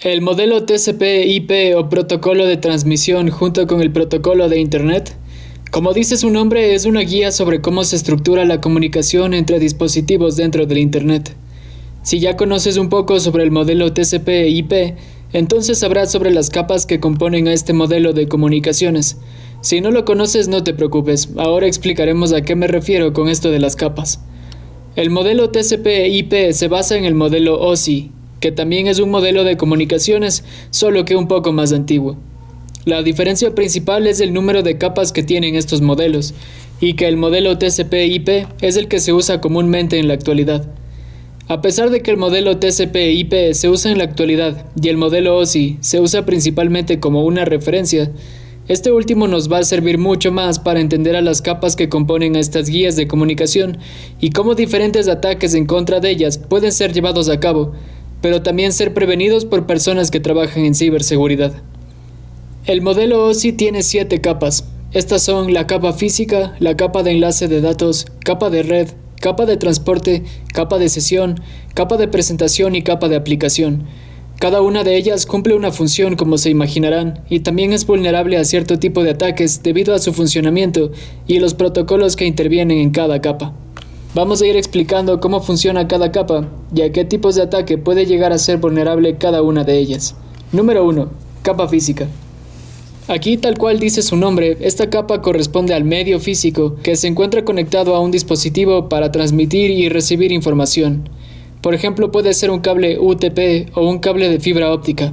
El modelo TCP/IP o protocolo de transmisión junto con el protocolo de Internet, como dice su nombre, es una guía sobre cómo se estructura la comunicación entre dispositivos dentro del Internet. Si ya conoces un poco sobre el modelo TCP/IP, entonces sabrás sobre las capas que componen a este modelo de comunicaciones. Si no lo conoces, no te preocupes, ahora explicaremos a qué me refiero con esto de las capas. El modelo TCP/IP se basa en el modelo OSI, que también es un modelo de comunicaciones, solo que un poco más antiguo. La diferencia principal es el número de capas que tienen estos modelos, y que el modelo TCP/IP es el que se usa comúnmente en la actualidad. A pesar de que el modelo TCP/IP se usa en la actualidad y el modelo OSI se usa principalmente como una referencia, este último nos va a servir mucho más para entender a las capas que componen a estas guías de comunicación y cómo diferentes ataques en contra de ellas pueden ser llevados a cabo, pero también ser prevenidos por personas que trabajan en ciberseguridad. El modelo OSI tiene 7 capas. Estas son la capa física, la capa de enlace de datos, capa de red, capa de transporte, capa de sesión, capa de presentación y capa de aplicación. Cada una de ellas cumple una función, como se imaginarán, y también es vulnerable a cierto tipo de ataques debido a su funcionamiento y los protocolos que intervienen en cada capa. Vamos a ir explicando cómo funciona cada capa y a qué tipos de ataque puede llegar a ser vulnerable cada una de ellas. Número 1. Capa física. Aquí, tal cual dice su nombre, esta capa corresponde al medio físico que se encuentra conectado a un dispositivo para transmitir y recibir información. Por ejemplo, puede ser un cable UTP o un cable de fibra óptica.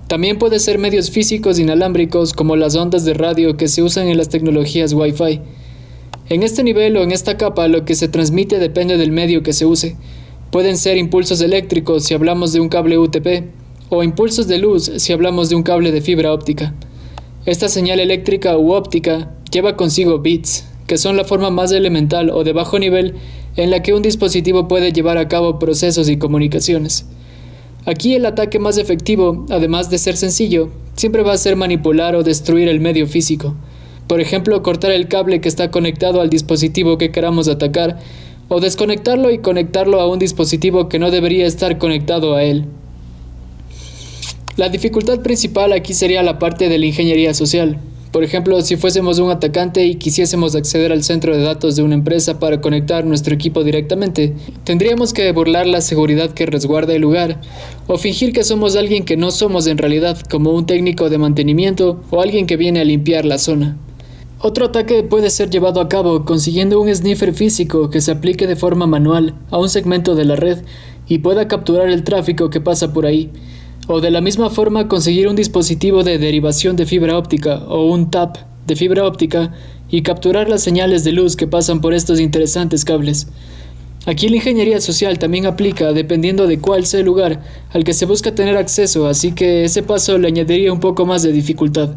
También puede ser medios físicos inalámbricos como las ondas de radio que se usan en las tecnologías Wi-Fi. En este nivel o en esta capa lo que se transmite depende del medio que se use. Pueden ser impulsos eléctricos si hablamos de un cable UTP o impulsos de luz si hablamos de un cable de fibra óptica. Esta señal eléctrica u óptica lleva consigo bits, que son la forma más elemental o de bajo nivel en la que un dispositivo puede llevar a cabo procesos y comunicaciones. Aquí el ataque más efectivo, además de ser sencillo, siempre va a ser manipular o destruir el medio físico. Por ejemplo, cortar el cable que está conectado al dispositivo que queramos atacar, o desconectarlo y conectarlo a un dispositivo que no debería estar conectado a él. La dificultad principal aquí sería la parte de la ingeniería social. Por ejemplo, si fuésemos un atacante y quisiésemos acceder al centro de datos de una empresa para conectar nuestro equipo directamente, tendríamos que burlar la seguridad que resguarda el lugar, o fingir que somos alguien que no somos en realidad, como un técnico de mantenimiento o alguien que viene a limpiar la zona. Otro ataque puede ser llevado a cabo consiguiendo un sniffer físico que se aplique de forma manual a un segmento de la red y pueda capturar el tráfico que pasa por ahí. O de la misma forma conseguir un dispositivo de derivación de fibra óptica o un TAP de fibra óptica y capturar las señales de luz que pasan por estos interesantes cables. Aquí la ingeniería social también aplica dependiendo de cuál sea el lugar al que se busca tener acceso, así que ese paso le añadiría un poco más de dificultad.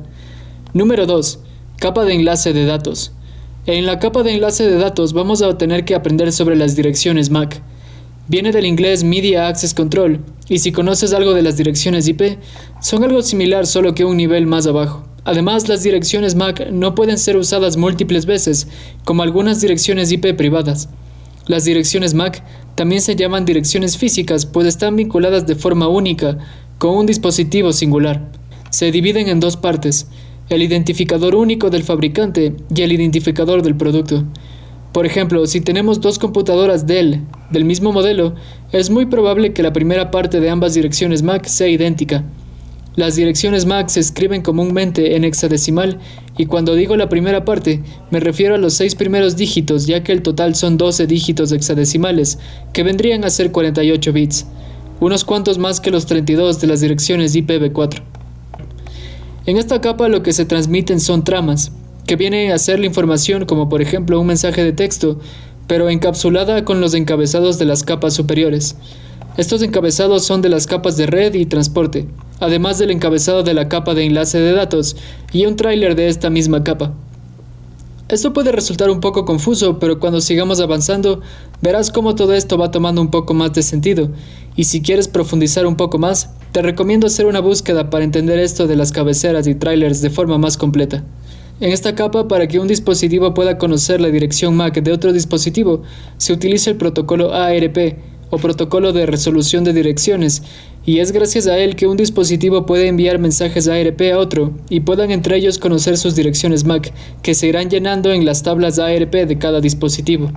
Número 2. Capa de enlace de datos. En la capa de enlace de datos vamos a tener que aprender sobre las direcciones MAC. Viene del inglés Media Access Control, y si conoces algo de las direcciones IP, son algo similar solo que un nivel más abajo. Además, las direcciones MAC no pueden ser usadas múltiples veces, como algunas direcciones IP privadas. Las direcciones MAC también se llaman direcciones físicas, pues están vinculadas de forma única con un dispositivo singular. Se dividen en 2 partes, el identificador único del fabricante y el identificador del producto. Por ejemplo, si tenemos 2 computadoras Dell del mismo modelo, es muy probable que la primera parte de ambas direcciones MAC sea idéntica. Las direcciones MAC se escriben comúnmente en hexadecimal y cuando digo la primera parte, me refiero a los 6 primeros dígitos, ya que el total son 12 dígitos hexadecimales, que vendrían a ser 48 bits, unos cuantos más que los 32 de las direcciones IPv4. En esta capa lo que se transmiten son tramas, que vienen a ser la información como por ejemplo un mensaje de texto, pero encapsulada con los encabezados de las capas superiores. Estos encabezados son de las capas de red y transporte, además del encabezado de la capa de enlace de datos y un tráiler de esta misma capa. Esto puede resultar un poco confuso, pero cuando sigamos avanzando, verás cómo todo esto va tomando un poco más de sentido, y si quieres profundizar un poco más, te recomiendo hacer una búsqueda para entender esto de las cabeceras y trailers de forma más completa. En esta capa, para que un dispositivo pueda conocer la dirección MAC de otro dispositivo, se utiliza el protocolo ARP, o protocolo de resolución de direcciones, y es gracias a él que un dispositivo puede enviar mensajes ARP a otro y puedan entre ellos conocer sus direcciones MAC, que se irán llenando en las tablas ARP de cada dispositivo.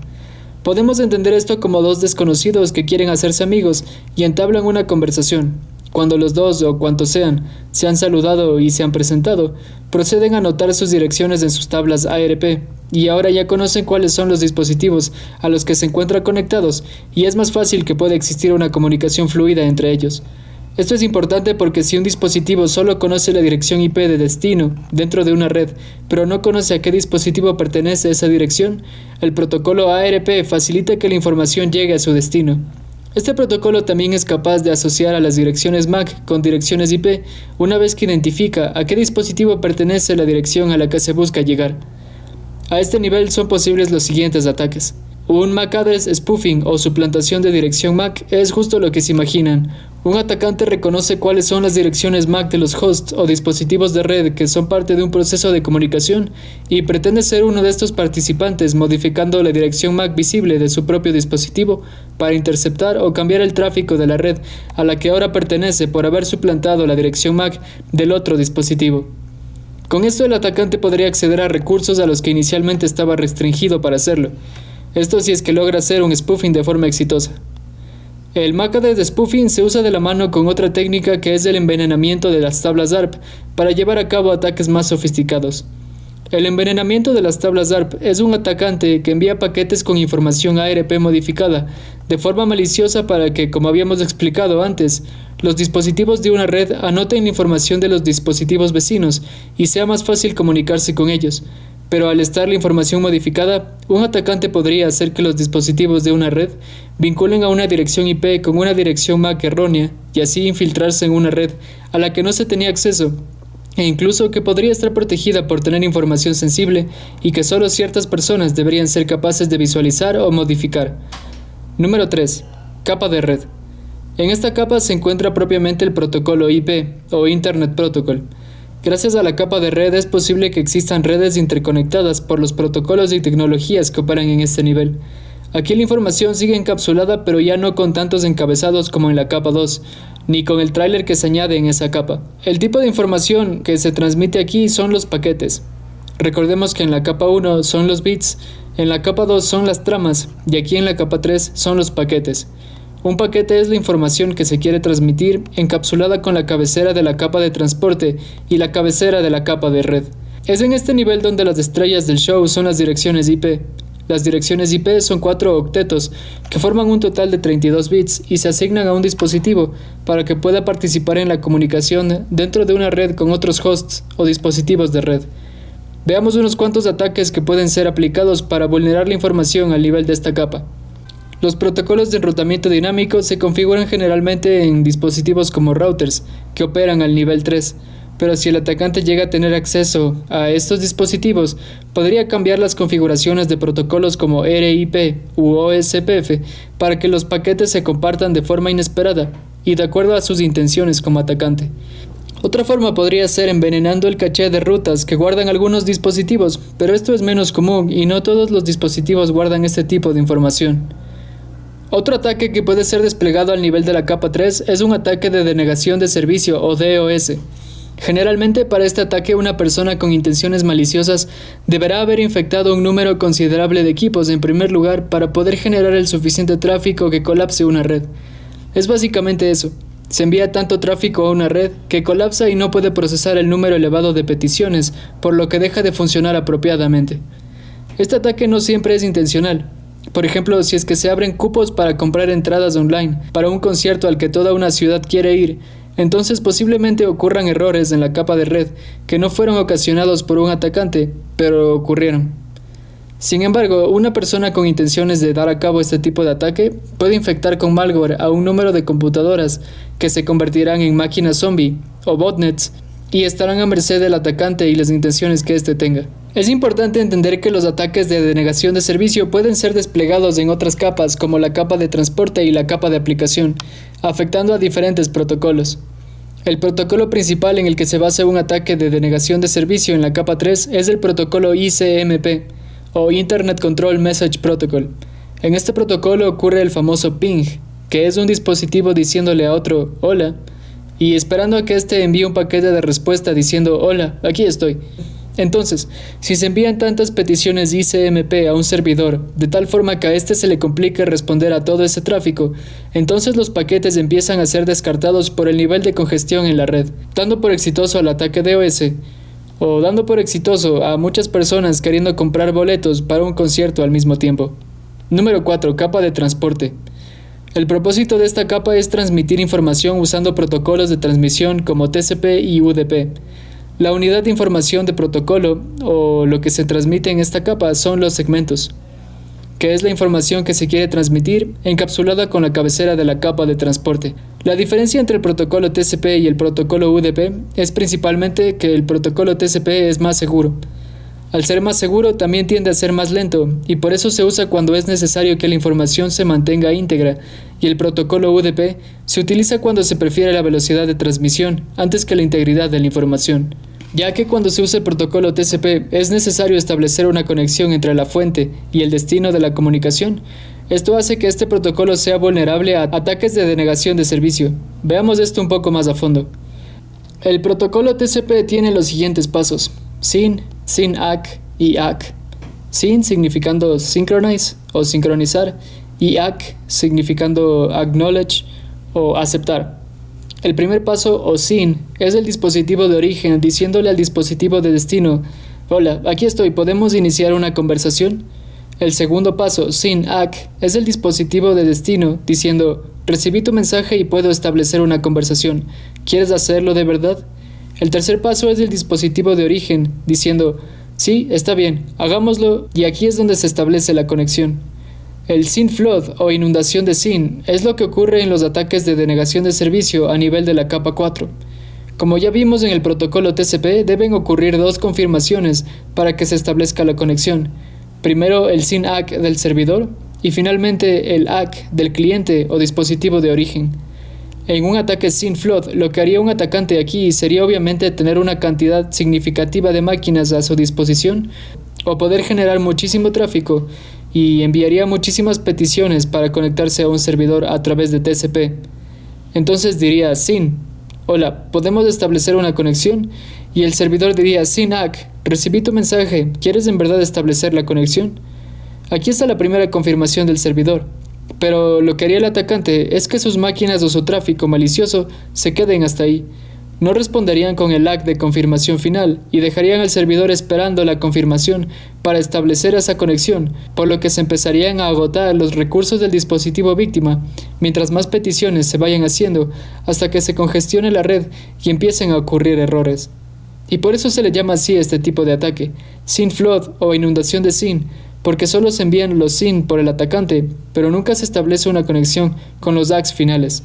Podemos entender esto como dos desconocidos que quieren hacerse amigos y entablan una conversación. Cuando los dos, o cuantos sean, se han saludado y se han presentado, proceden a anotar sus direcciones en sus tablas ARP, y ahora ya conocen cuáles son los dispositivos a los que se encuentran conectados, y es más fácil que pueda existir una comunicación fluida entre ellos. Esto es importante porque si un dispositivo solo conoce la dirección IP de destino dentro de una red, pero no conoce a qué dispositivo pertenece esa dirección, el protocolo ARP facilita que la información llegue a su destino. Este protocolo también es capaz de asociar a las direcciones MAC con direcciones IP una vez que identifica a qué dispositivo pertenece la dirección a la que se busca llegar. A este nivel son posibles los siguientes ataques. Un MAC address spoofing o suplantación de dirección MAC es justo lo que se imaginan. Un atacante reconoce cuáles son las direcciones MAC de los hosts o dispositivos de red que son parte de un proceso de comunicación y pretende ser uno de estos participantes modificando la dirección MAC visible de su propio dispositivo para interceptar o cambiar el tráfico de la red a la que ahora pertenece por haber suplantado la dirección MAC del otro dispositivo. Con esto el atacante podría acceder a recursos a los que inicialmente estaba restringido para hacerlo. Esto si es que logra hacer un spoofing de forma exitosa. El MAC address de spoofing se usa de la mano con otra técnica que es el envenenamiento de las tablas DARP para llevar a cabo ataques más sofisticados. El envenenamiento de las tablas DARP es un atacante que envía paquetes con información ARP modificada de forma maliciosa para que, como habíamos explicado antes, los dispositivos de una red anoten la información de los dispositivos vecinos y sea más fácil comunicarse con ellos. Pero al estar la información modificada, un atacante podría hacer que los dispositivos de una red vinculen a una dirección IP con una dirección MAC errónea y así infiltrarse en una red a la que no se tenía acceso, e incluso que podría estar protegida por tener información sensible y que solo ciertas personas deberían ser capaces de visualizar o modificar. Número 3. Capa de red. En esta capa se encuentra propiamente el protocolo IP o Internet Protocol. Gracias a la capa de red es posible que existan redes interconectadas por los protocolos y tecnologías que operan en este nivel. Aquí la información sigue encapsulada pero ya no con tantos encabezados como en la capa 2, ni con el tráiler que se añade en esa capa. El tipo de información que se transmite aquí son los paquetes. Recordemos que en la capa 1 son los bits, en la capa 2 son las tramas y aquí en la capa 3 son los paquetes. Un paquete es la información que se quiere transmitir encapsulada con la cabecera de la capa de transporte y la cabecera de la capa de red. Es en este nivel donde las estrellas del show son las direcciones IP. Las direcciones IP son 4 octetos que forman un total de 32 bits y se asignan a un dispositivo para que pueda participar en la comunicación dentro de una red con otros hosts o dispositivos de red. Veamos unos cuantos ataques que pueden ser aplicados para vulnerar la información al nivel de esta capa. Los protocolos de enrutamiento dinámico se configuran generalmente en dispositivos como routers, que operan al nivel 3, pero si el atacante llega a tener acceso a estos dispositivos, podría cambiar las configuraciones de protocolos como RIP u OSPF para que los paquetes se compartan de forma inesperada y de acuerdo a sus intenciones como atacante. Otra forma podría ser envenenando el caché de rutas que guardan algunos dispositivos, pero esto es menos común y no todos los dispositivos guardan este tipo de información. Otro ataque que puede ser desplegado al nivel de la capa 3 es un ataque de denegación de servicio o DOS. Generalmente para este ataque una persona con intenciones maliciosas deberá haber infectado un número considerable de equipos en primer lugar para poder generar el suficiente tráfico que colapse una red. Es básicamente eso. Se envía tanto tráfico a una red que colapsa y no puede procesar el número elevado de peticiones, por lo que deja de funcionar apropiadamente. Este ataque no siempre es intencional. Por ejemplo, si es que se abren cupos para comprar entradas online para un concierto al que toda una ciudad quiere ir, entonces posiblemente ocurran errores en la capa de red que no fueron ocasionados por un atacante, pero ocurrieron. Sin embargo, una persona con intenciones de dar a cabo este tipo de ataque puede infectar con malware a un número de computadoras que se convertirán en máquinas zombie o botnets y estarán a merced del atacante y las intenciones que éste tenga. Es importante entender que los ataques de denegación de servicio pueden ser desplegados en otras capas como la capa de transporte y la capa de aplicación, afectando a diferentes protocolos. El protocolo principal en el que se basa un ataque de denegación de servicio en la capa 3 es el protocolo ICMP, o Internet Control Message Protocol. En este protocolo ocurre el famoso ping, que es un dispositivo diciéndole a otro hola, y esperando a que éste envíe un paquete de respuesta diciendo hola, aquí estoy. Entonces, si se envían tantas peticiones ICMP a un servidor, de tal forma que a éste se le complique responder a todo ese tráfico, entonces los paquetes empiezan a ser descartados por el nivel de congestión en la red, dando por exitoso al ataque DOS, o dando por exitoso a muchas personas queriendo comprar boletos para un concierto al mismo tiempo. Número 4. Capa de transporte. El propósito de esta capa es transmitir información usando protocolos de transmisión como TCP y UDP. La unidad de información de protocolo, o lo que se transmite en esta capa, son los segmentos, que es la información que se quiere transmitir encapsulada con la cabecera de la capa de transporte. La diferencia entre el protocolo TCP y el protocolo UDP es principalmente que el protocolo TCP es más seguro. Al ser más seguro, también tiende a ser más lento, y por eso se usa cuando es necesario que la información se mantenga íntegra, y el protocolo UDP se utiliza cuando se prefiere la velocidad de transmisión antes que la integridad de la información. Ya que cuando se usa el protocolo TCP es necesario establecer una conexión entre la fuente y el destino de la comunicación, esto hace que este protocolo sea vulnerable a ataques de denegación de servicio. Veamos esto un poco más a fondo. El protocolo TCP tiene los siguientes pasos: SYN, SYN-ACK y ACK. SYN significando synchronize o sincronizar, y ACK significando acknowledge o aceptar. El primer paso, o SYN, es el dispositivo de origen diciéndole al dispositivo de destino: hola, aquí estoy, ¿podemos iniciar una conversación? El segundo paso, SYN-ACK, es el dispositivo de destino diciendo: recibí tu mensaje y puedo establecer una conversación, ¿quieres hacerlo de verdad? El tercer paso es el dispositivo de origen diciendo: sí, está bien, hagámoslo, y aquí es donde se establece la conexión. El SYN flood o inundación de SYN es lo que ocurre en los ataques de denegación de servicio a nivel de la capa 4. Como ya vimos en el protocolo TCP, deben ocurrir dos confirmaciones para que se establezca la conexión. Primero el SYN-ACK del servidor y finalmente el ACK del cliente o dispositivo de origen. En un ataque SYN flood, lo que haría un atacante aquí sería obviamente tener una cantidad significativa de máquinas a su disposición o poder generar muchísimo tráfico, y enviaría muchísimas peticiones para conectarse a un servidor a través de TCP. Entonces diría SYN, hola, ¿podemos establecer una conexión? Y el servidor diría SYN-ACK, recibí tu mensaje, ¿quieres en verdad establecer la conexión? Aquí está la primera confirmación del servidor, pero lo que haría el atacante es que sus máquinas o su tráfico malicioso se queden hasta ahí. No responderían con el ACK de confirmación final y dejarían al servidor esperando la confirmación para establecer esa conexión, por lo que se empezarían a agotar los recursos del dispositivo víctima, mientras más peticiones se vayan haciendo, hasta que se congestione la red y empiecen a ocurrir errores. Y por eso se le llama así este tipo de ataque, SYN flood o inundación de SYN, porque solo se envían los SYN por el atacante, pero nunca se establece una conexión con los ACKs finales,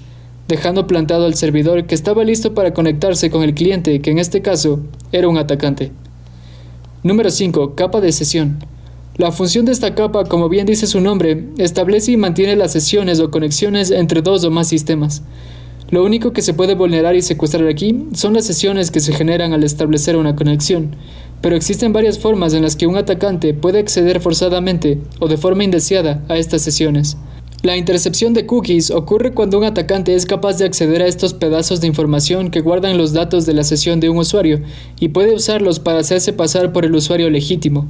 dejando plantado al servidor que estaba listo para conectarse con el cliente, que en este caso era un atacante. Número 5. Capa de sesión. La función de esta capa, como bien dice su nombre, establece y mantiene las sesiones o conexiones entre dos o más sistemas. Lo único que se puede vulnerar y secuestrar aquí son las sesiones que se generan al establecer una conexión, pero existen varias formas en las que un atacante puede acceder forzadamente o de forma indeseada a estas sesiones. La intercepción de cookies ocurre cuando un atacante es capaz de acceder a estos pedazos de información que guardan los datos de la sesión de un usuario y puede usarlos para hacerse pasar por el usuario legítimo.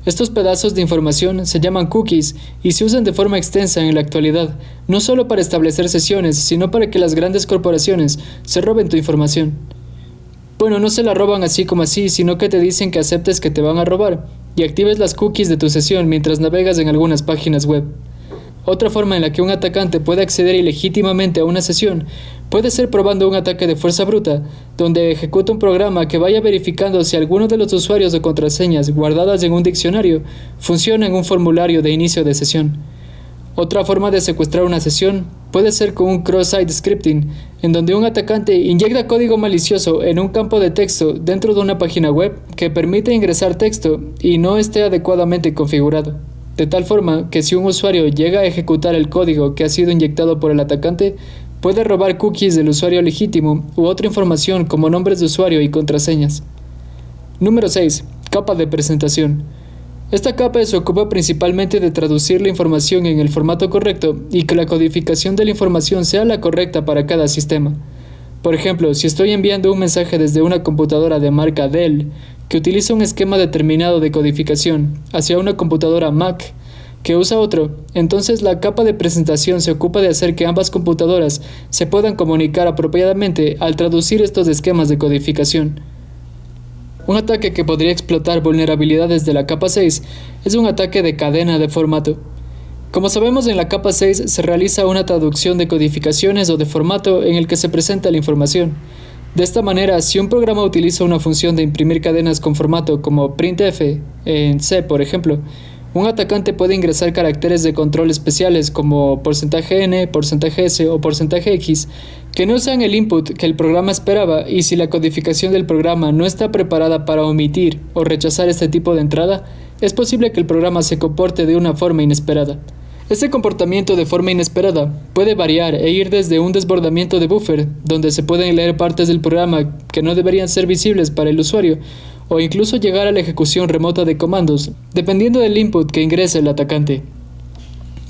Estos pedazos de información se llaman cookies y se usan de forma extensa en la actualidad, no solo para establecer sesiones, sino para que las grandes corporaciones se roben tu información. Bueno, no se la roban así como así, sino que te dicen que aceptes que te van a robar y actives las cookies de tu sesión mientras navegas en algunas páginas web. Otra forma en la que un atacante puede acceder ilegítimamente a una sesión puede ser probando un ataque de fuerza bruta, donde ejecuta un programa que vaya verificando si alguno de los usuarios o contraseñas guardadas en un diccionario funciona en un formulario de inicio de sesión. Otra forma de secuestrar una sesión puede ser con un cross-site scripting, en donde un atacante inyecta código malicioso en un campo de texto dentro de una página web que permite ingresar texto y no esté adecuadamente configurado. De tal forma que si un usuario llega a ejecutar el código que ha sido inyectado por el atacante, puede robar cookies del usuario legítimo u otra información como nombres de usuario y contraseñas. Número 6. Capa de presentación. Esta capa se ocupa principalmente de traducir la información en el formato correcto y que la codificación de la información sea la correcta para cada sistema. Por ejemplo, si estoy enviando un mensaje desde una computadora de marca Dell, que utiliza un esquema determinado de codificación, hacia una computadora Mac, que usa otro, entonces la capa de presentación se ocupa de hacer que ambas computadoras se puedan comunicar apropiadamente al traducir estos esquemas de codificación. Un ataque que podría explotar vulnerabilidades de la capa 6 es un ataque de cadena de formato. Como sabemos, en la capa 6 se realiza una traducción de codificaciones o de formato en el que se presenta la información. De esta manera, si un programa utiliza una función de imprimir cadenas con formato como printf en C, por ejemplo, un atacante puede ingresar caracteres de control especiales como %n, %s o %x que no sean el input que el programa esperaba, y si la codificación del programa no está preparada para omitir o rechazar este tipo de entrada, es posible que el programa se comporte de una forma inesperada. Este comportamiento de forma inesperada puede variar e ir desde un desbordamiento de buffer, donde se pueden leer partes del programa que no deberían ser visibles para el usuario, o incluso llegar a la ejecución remota de comandos, dependiendo del input que ingrese el atacante.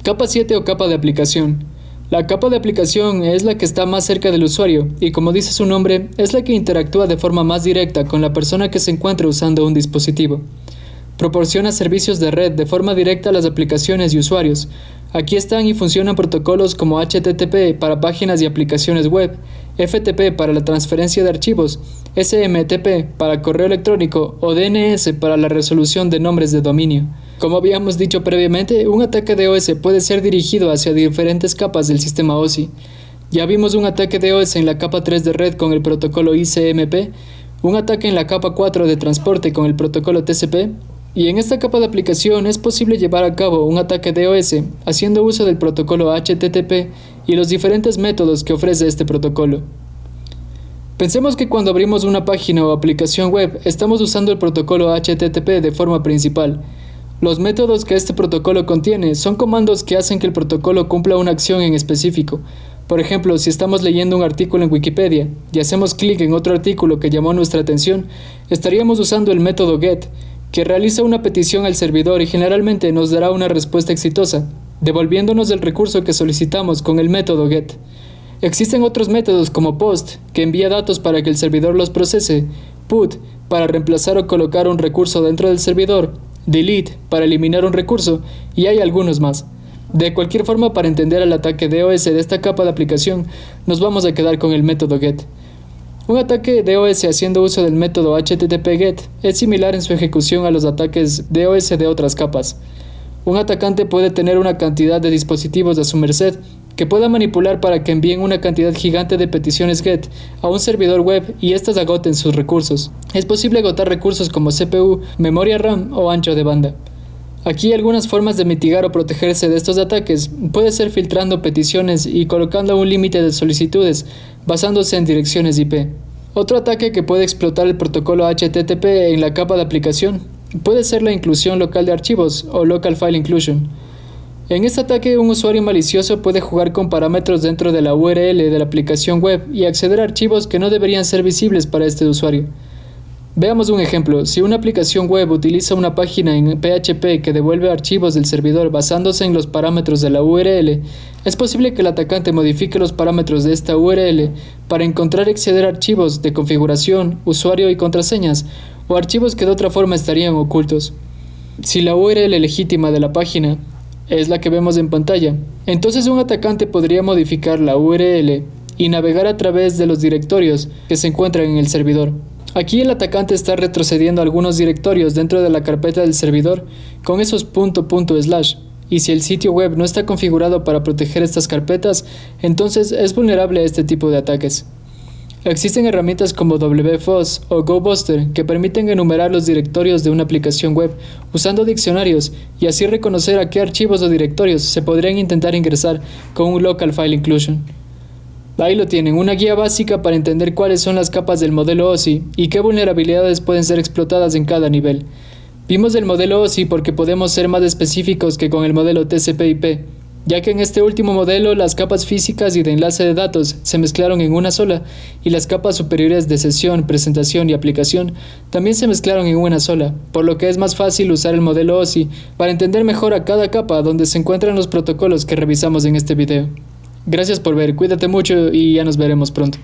Capa 7 o capa de aplicación. La capa de aplicación es la que está más cerca del usuario y, como dice su nombre, es la que interactúa de forma más directa con la persona que se encuentra usando un dispositivo. Proporciona servicios de red de forma directa a las aplicaciones y usuarios. Aquí están y funcionan protocolos como HTTP para páginas y aplicaciones web, FTP para la transferencia de archivos, SMTP para correo electrónico o DNS para la resolución de nombres de dominio. Como habíamos dicho previamente, un ataque DOS puede ser dirigido hacia diferentes capas del sistema OSI. Ya vimos un ataque DOS en la capa 3 de red con el protocolo ICMP, un ataque en la capa 4 de transporte con el protocolo TCP, y en esta capa de aplicación es posible llevar a cabo un ataque DOS haciendo uso del protocolo HTTP y los diferentes métodos que ofrece este protocolo. Pensemos que cuando abrimos una página o aplicación web estamos usando el protocolo HTTP de forma principal. Los métodos que este protocolo contiene son comandos que hacen que el protocolo cumpla una acción en específico. Por ejemplo, si estamos leyendo un artículo en Wikipedia y hacemos clic en otro artículo que llamó nuestra atención, estaríamos usando el método GET, que realiza una petición al servidor y generalmente nos dará una respuesta exitosa, devolviéndonos el recurso que solicitamos con el método GET. Existen otros métodos como POST, que envía datos para que el servidor los procese, PUT, para reemplazar o colocar un recurso dentro del servidor, DELETE, para eliminar un recurso, y hay algunos más. De cualquier forma, para entender el ataque DOS de esta capa de aplicación, nos vamos a quedar con el método GET. Un ataque DOS haciendo uso del método HTTP-GET es similar en su ejecución a los ataques DOS de otras capas. Un atacante puede tener una cantidad de dispositivos a su merced que pueda manipular para que envíen una cantidad gigante de peticiones GET a un servidor web y éstas agoten sus recursos. Es posible agotar recursos como CPU, memoria RAM o ancho de banda. Aquí algunas formas de mitigar o protegerse de estos ataques puede ser filtrando peticiones y colocando un límite de solicitudes basándose en direcciones IP. Otro ataque que puede explotar el protocolo HTTP en la capa de aplicación puede ser la inclusión local de archivos o Local File Inclusion. En este ataque, un usuario malicioso puede jugar con parámetros dentro de la URL de la aplicación web y acceder a archivos que no deberían ser visibles para este usuario. Veamos un ejemplo. Si una aplicación web utiliza una página en PHP que devuelve archivos del servidor basándose en los parámetros de la URL, es posible que el atacante modifique los parámetros de esta URL para encontrar y acceder a archivos de configuración, usuario y contraseñas, o archivos que de otra forma estarían ocultos. Si la URL legítima de la página es la que vemos en pantalla, entonces un atacante podría modificar la URL y navegar a través de los directorios que se encuentran en el servidor. Aquí el atacante está retrocediendo algunos directorios dentro de la carpeta del servidor con esos .. y si el sitio web no está configurado para proteger estas carpetas, entonces es vulnerable a este tipo de ataques. Existen herramientas como WFOSS o GoBuster que permiten enumerar los directorios de una aplicación web usando diccionarios y así reconocer a qué archivos o directorios se podrían intentar ingresar con un Local File Inclusion. Ahí lo tienen, una guía básica para entender cuáles son las capas del modelo OSI y qué vulnerabilidades pueden ser explotadas en cada nivel. Vimos el modelo OSI porque podemos ser más específicos que con el modelo TCP/IP. ya que en este último modelo las capas físicas y de enlace de datos se mezclaron en una sola, y las capas superiores de sesión, presentación y aplicación también se mezclaron en una sola, por lo que es más fácil usar el modelo OSI para entender mejor a cada capa donde se encuentran los protocolos que revisamos en este video. Gracias por ver, cuídate mucho y ya nos veremos pronto.